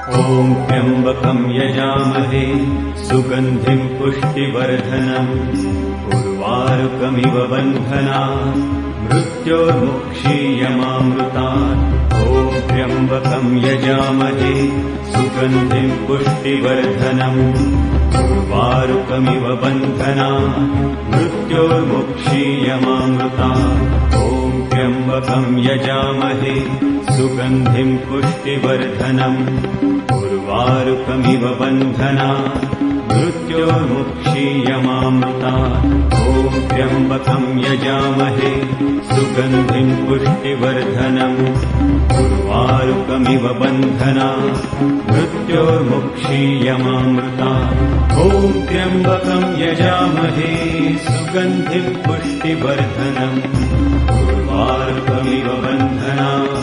ॐ त्र्यम्बकं यजामहे सुगन्धिं पुष्टिवर्धनम् उर्वारुकमिव बन्धनात् मृत्योर्मुक्षीयमामृतात्। ॐ त्र्यम्बकं यजामहे सुगन्धिं पुष्टिवर्धनम् उर्वारुकमिव बन्धनात् मृत्योर्मुक्षीयमामृतात्। ॐ त्र्यम्बकं यजामहे सुगन्धिं पुष्टिवर्धनम् उर्वारुकमिव बन्धनात् मृत्योर्मुक्षीयमामृतात्। ॐ त्र्यम्बकं यजामहे सुगन्धिं पुष्टिवर्धनम् उर्वारुकमिव बन्धनात् मृत्योर्मुक्षीयमामृतात्। ॐ त्र्यम्बकं यजामहे सुगन्धिं पुष्टिवर्धनम् उर्वारुकमिव बन्धनात्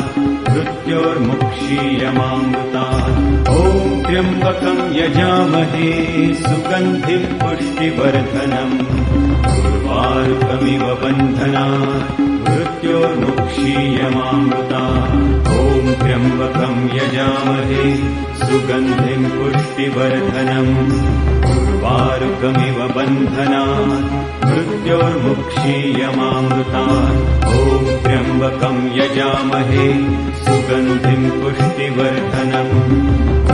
मृत्योर्मुक्षीयमामृतात्। ॐ त्र्यम्बकं यजामहे सुगन्धिं पुष्टिवर्धनम् उर्वारुकमिव बन्धनात् मृत्योर्मुक्षीयमामृतात्। ॐ त्र्यम्बकं यजामहे सुगन्धिं पुष्टिवर्धनम् उर्वारुकमिव बन्धनात् मृत्योर्मुक्षीयमामृतात्। ॐ त्र्यम्बकं यजामहे सुगन्धिं पुष्टिवर्धनम्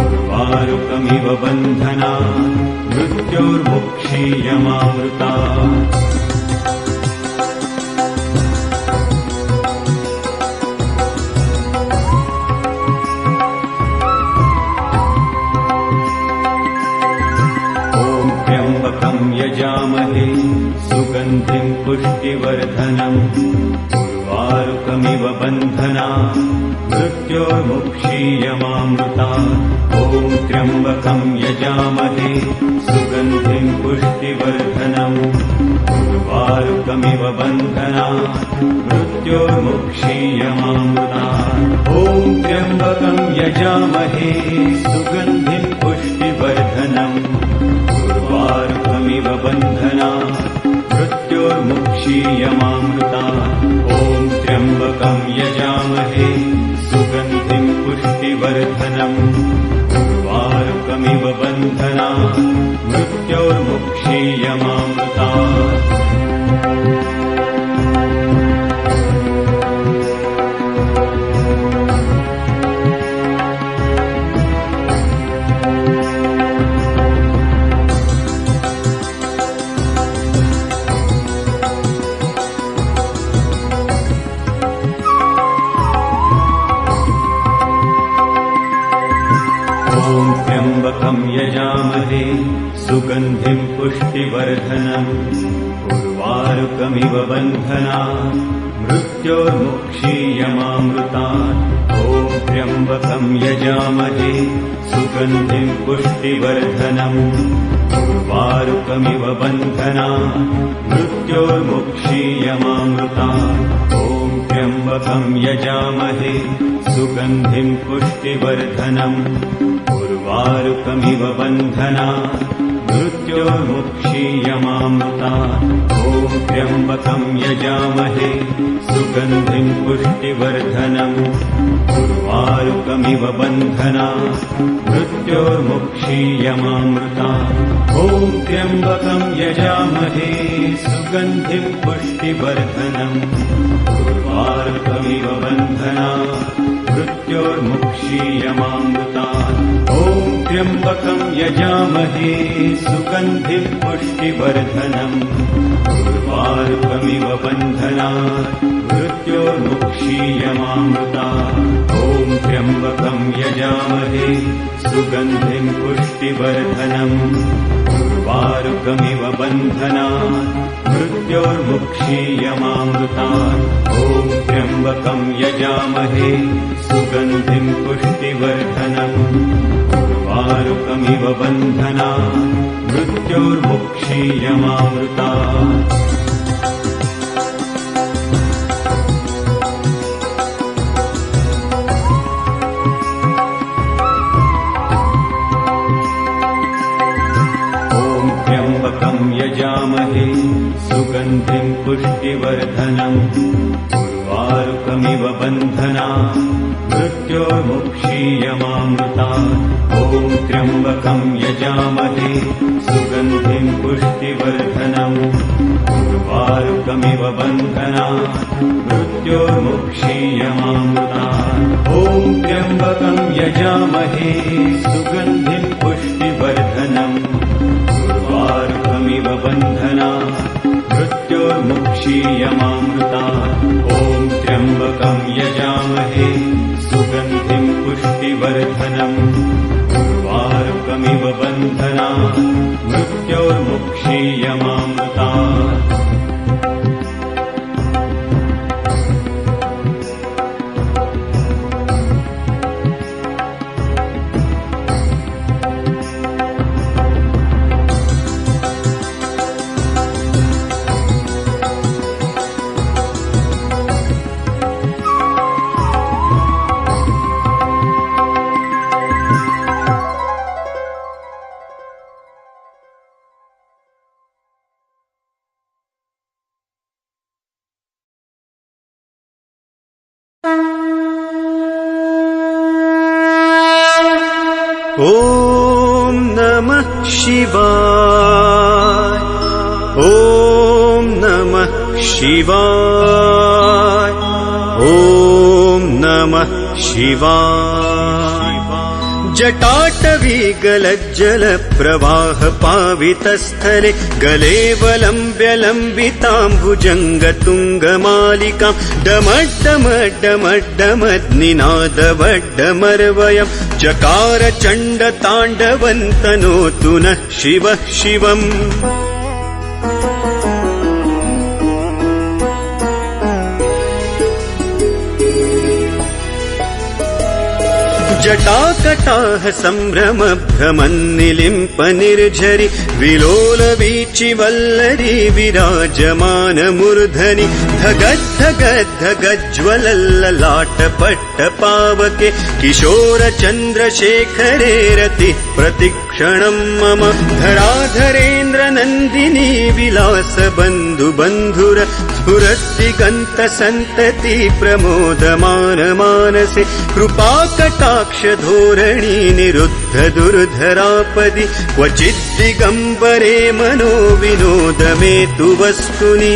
उर्वारुकमिव बन्धनात् मृत्योर्मुक्षीयमामृतात्। यजामहे सुगन्धिं पुष्टिवर्धनम् उर्वारुकमिव बन्धनात् मृत्योर्मुक्षीयमामृतात्। ॐ त्र्यम्बकं यजामहे सुगन्धिं पुष्टिवर्धनम् उर्वारुकमिव बन्धनात् मृत्योर्मुक्षीयमामृतात्। ॐ त्र्यम्बकं यजामहे सुगन्धिं पुष्टिवर्धनम् उर्वारुकमिव बन्धनात् मृत्योर्मुक्षीयमामृतात्। ॐ त्र्यम्बकं यजामहे सुगन्धिं पुष्टिवर्धनम् उर्वारुकमिव बन्धनात् मृत्योर्मुक्षीयमामृतात्। यजामहे सुगन्धिं पुष्टिवर्धनम् उर्वारुकमिव बन्धनात् मृत्योर्मुक्षीयमामृतात्। ॐ त्र्यम्बकं यजामहे सुगन्धिं पुष्टिवर्धनम् उर्वारुकमिव बन्धनात् मृत्योर्मुक्षीयमामृतात्। ॐ त्र्यम्बकं यजामहे सुगन्धिं पुष्टिवर्धनम् उर्वारुकमिव बन्धनात् मृत्योर्मुक्षीयमामृतात्। ॐ त्र्यम्बकं यजामहे सुगन्धिं पुष्टिवर्धनम् उर्वारुकमिव बन्धनात् मृत्योर्मुक्षीयमामृतात्। ॐ त्र्यम्बकं यजामहे सुगन्धिं पुष्टिवर्धनम् उर्वारुकमिव बन्धनात् मृत्योर्मुक्षीयमामृतात्। ॐ त्र्यम्बकं यजामहे सुगन्धिं पुष्टिवर्धनम् उर्वारुकमिव बन्धनात् मृत्योर्मुक्षीयमामृतात्। ॐ त्र्यम्बकं यजामहे सुगन्धिं पुष्टिवर्धनम् उर्वारुकमिव बन्धनात् मृत्योर्मुक्षीयमामृतात्। ॐ त्र्यम्बकं यजामहे सुगन्धिं पुष्टिवर्धनम् उर्वारुकमिव बन्धनात् मृत्योर्मुक्षीयमामृतात्। यजामहे सुगन्धिं पुष्टिवर्धनम् उर्वारुकमिव बन्धना मृत्योर्मुक्षीयमामृतात् ॐ त्र्यम्बकं यजामहे सुगन्धिं पुष्टिवर्धनम् उर्वारुकमिव बन्धना मृत्योर्मुक्षीयमामृतात् ॐ त्र्यम्बकं यजामहे सुगन्धिं पुष्टिवर्धनम् उर्वारुकमिव बन्धना मृत्योर्मुक्षीयमामृतात् ॐ त्र्यम्बकं यजामहे सुगन्धिं पुष्टिवर्धनम् उर्वारुकमिव बन्धना मृत्योर्मुक्षीयमामृतात् ॐ नमः शिवाय। ॐ नमः शिवाय। ॐ नमः शिवाय। जटाटवी गलज्जल प्रवाह पावितस्थले गलेवलम्ब्य लम्बिताम्बुजङ्गतुङ्गमालिकां डमड्डमड्डमड्डमद्निनादवड्डमर्वयं चकार चण्डताण्डवन्तनोतु नः शिवः शिवम्। जटाकटाह सम्भ्रम भ्रमन्निलिम्प निर्झरि विलोल वीचि वल्लरी विराजमान मूर्धनि धगद्धगद्धगज्ज्वलल्ललाट पावके किशोर चन्द्रशेखरे रतिः प्रतिक्षणं मम धराधरेन्द्र नन्दिनी विलास बन्धु बन्धुर स्फुरद्दिगन्त सन्तति प्रमोदमान मानसे कृपाकटाक्ष धोरणी निरुद्ध दुर्धरापदि क्वचिद्दिगम्बरे मनो विनोद मे तु वस्तुनि।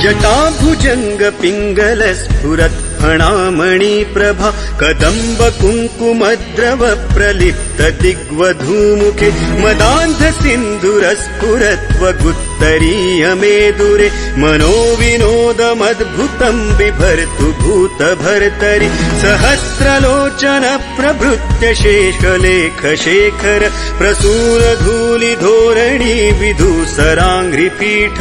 जटाभुजंग पिंगल स्फुरत् फणामणि प्रभा कदम्ब कुङ्कुमद्रव प्रलिप्त दिग्वधूमुखे मदान्ध सिन्धुर स्फुरत्वगुत्तरीय मेदुरे मनो विनोदमद्भुतं बिभर्तु भूत भर्तरि सहस्रलोचन प्रभृत्य शेषलेख शेखर प्रसूर धूलि धोरणी विधूसराङ्घ्रिपीठ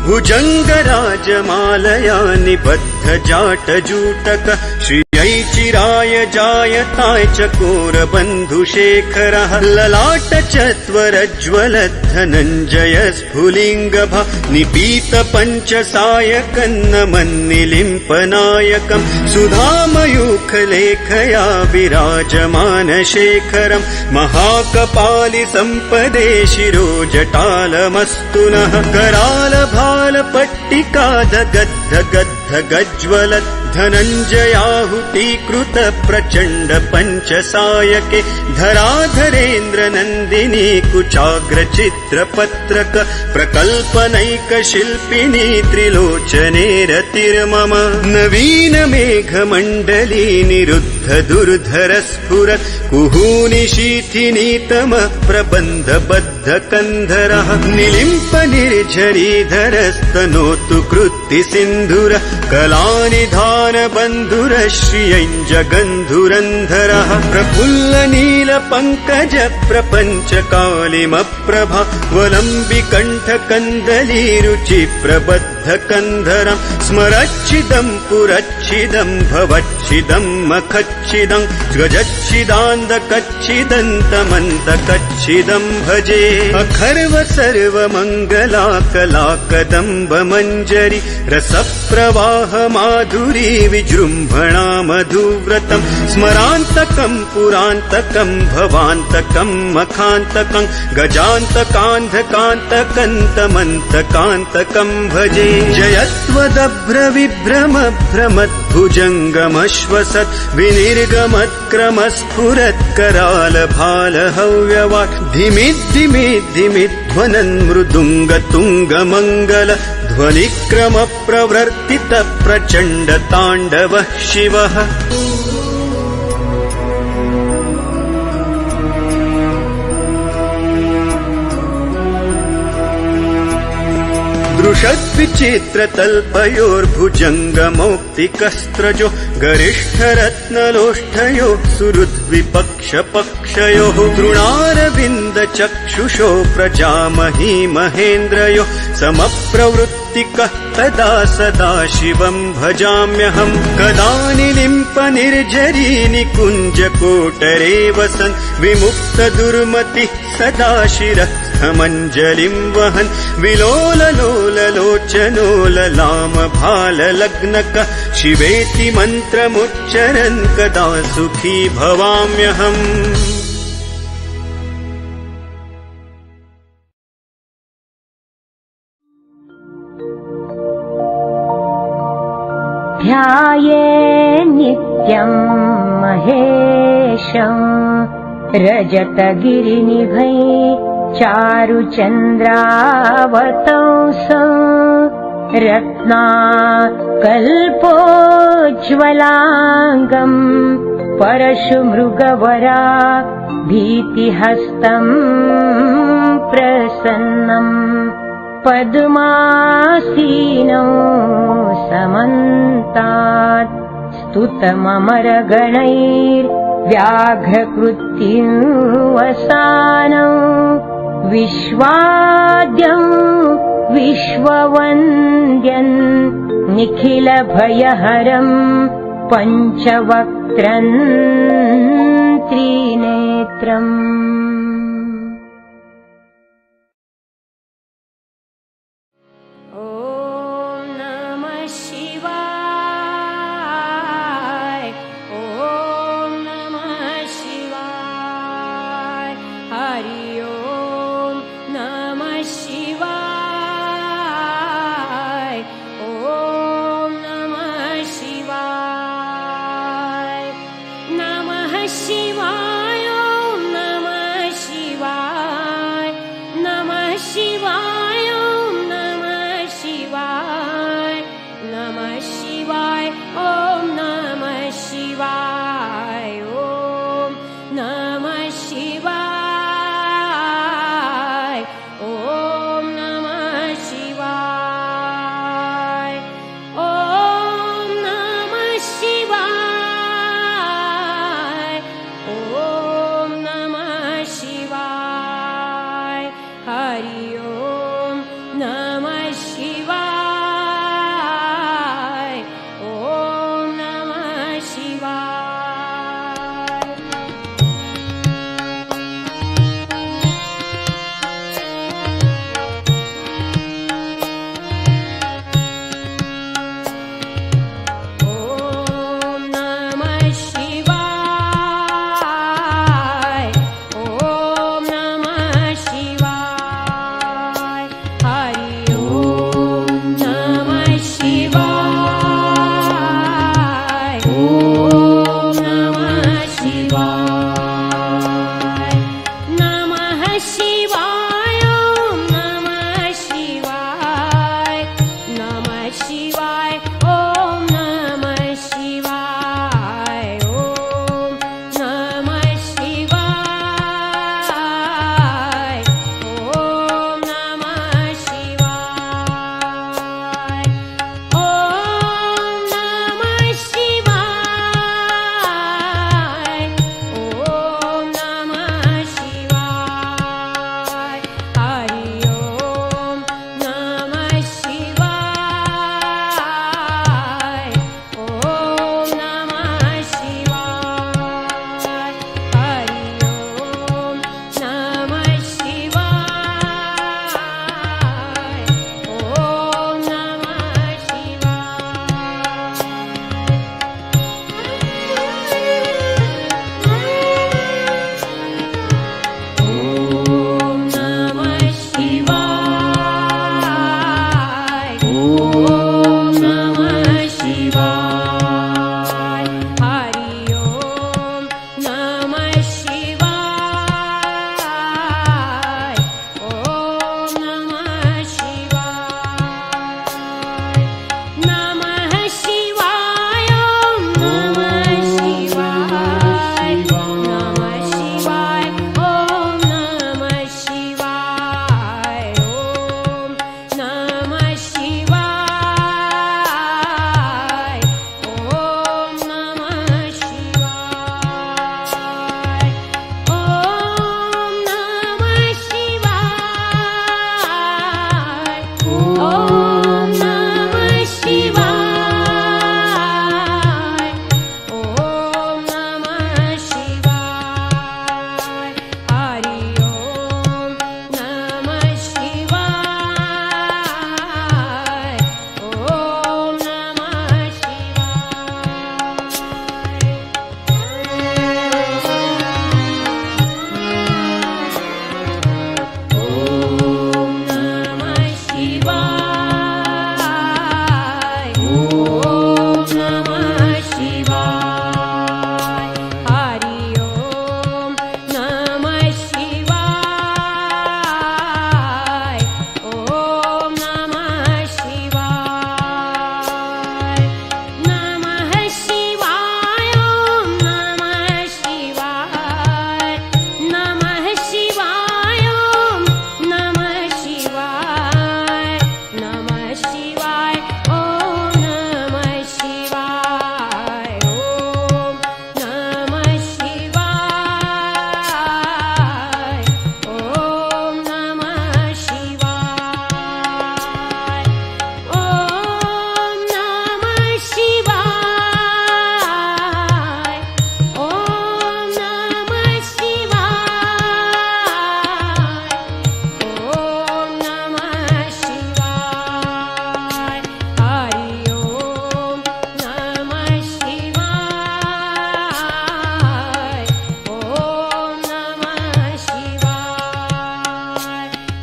भुजङ्गराजमालया निबद्ध जाटजूटक श्रियैचिराय जायताय चकोर बन्धुशेखरः ललाट चत्वरज्ज्वल धनञ्जय स्फुलिङ्गभा निपीत पञ्चसायकन्नमन्निलिम्पनायकम् सुधामयूखलेखया विराजमान शेखरम् महाकपालि सम्पदे शिरो जटालमस्तु नः कराल भाल पट्टिका दगद्ध गद्ध गज्ज्वल धनञ्जयाहुतीकृत प्रचण्ड पञ्चसायके धराधरेन्द्र नन्दिनी कुचाग्र चित्रपत्रक प्रकल्पनैक शिल्पिनी त्रिलोचने रतिर्मम नवीन मेघमण्डली निरुद्ध दुर्धर स्फुरत् कुहूनि शीथिनीतम प्रबन्ध बद्ध कन्धरः निलिम्प निर्झरीधरस्तनोतु कृत्ति सिन्धुर कलानिधान बन्धुर श्रियञ्जगन्धुरन्धरः प्रफुल्ल नील पङ्कज प्रपञ्च कालिमप्रभा वलम्बि कण्ठ कन्दली रुचि प्रबद्ध बद्धकन्धरम् स्मरच्छिदम् पुरच्छिदम् भवच्छिदम् मखच्छिदम् गजच्छिदान्धकच्छिदन्तमन्तकच्छिदम् भजे अखर्व सर्वमङ्गलाकलाकदम्ब मञ्जरी रसप्रवाह माधुरी विजृम्भणा मधुव्रतम् स्मरान्तकम् पुरान्तकम् भवान्तकम् मखान्तकम् गजान्तकान्धकान्तकन्तमन्तकान्तकम् भजे जयत्वदभ्रविभ्रम भ्रमद्भुजङ्गमश्वसत् विनिर्गमत्क्रमस्फुरत्करालभालहव्यवाट् धिमिद्धिमिद्धिमिध्वनन् मृदुङ्गतुङ्गमङ्गल ध्वनिक्रमप्रवर्तित प्रचण्डताण्डवः शिवः दृशद्विचित्रतल्पयोर्भुजङ्गमौक्तिकस्त्रजो गरिष्ठरत्नलोष्ठयो सुहृद्विपक्षपक्षयोः तृणारविन्दचक्षुषो प्रजामही महेन्द्रयो समप्रवृत्तिकः तदा सदा शिवम् भजाम्यहम् कदा निलिम्पनिर्झरी निकुञ्जकोटरे वसन् विमुक्तदुर्मतिः सदा शिरस्थमञ्जलिम् वहन् विलोललोललोचनोललामभाललग्नकः शिवेति मन्त्रमुच्चरन् कदा सुखी भवाम्यहम् ध्याये नित्यं महेशं रजतगिरिनिभै चारुचन्द्रावतंसं रत्नाकल्पोज्ज्वलाङ्गं परशुमृगवरा भीतिहस्तं प्रसन्नम् पद्मासीनौ समन्तात् स्तुतममरगणैर्व्याघ्रकृत्युवसानौ विश्वाद्यं विश्ववन्द्यन् निखिलभयहरं पञ्चवक्त्रं त्रिनेत्रम् Hariyo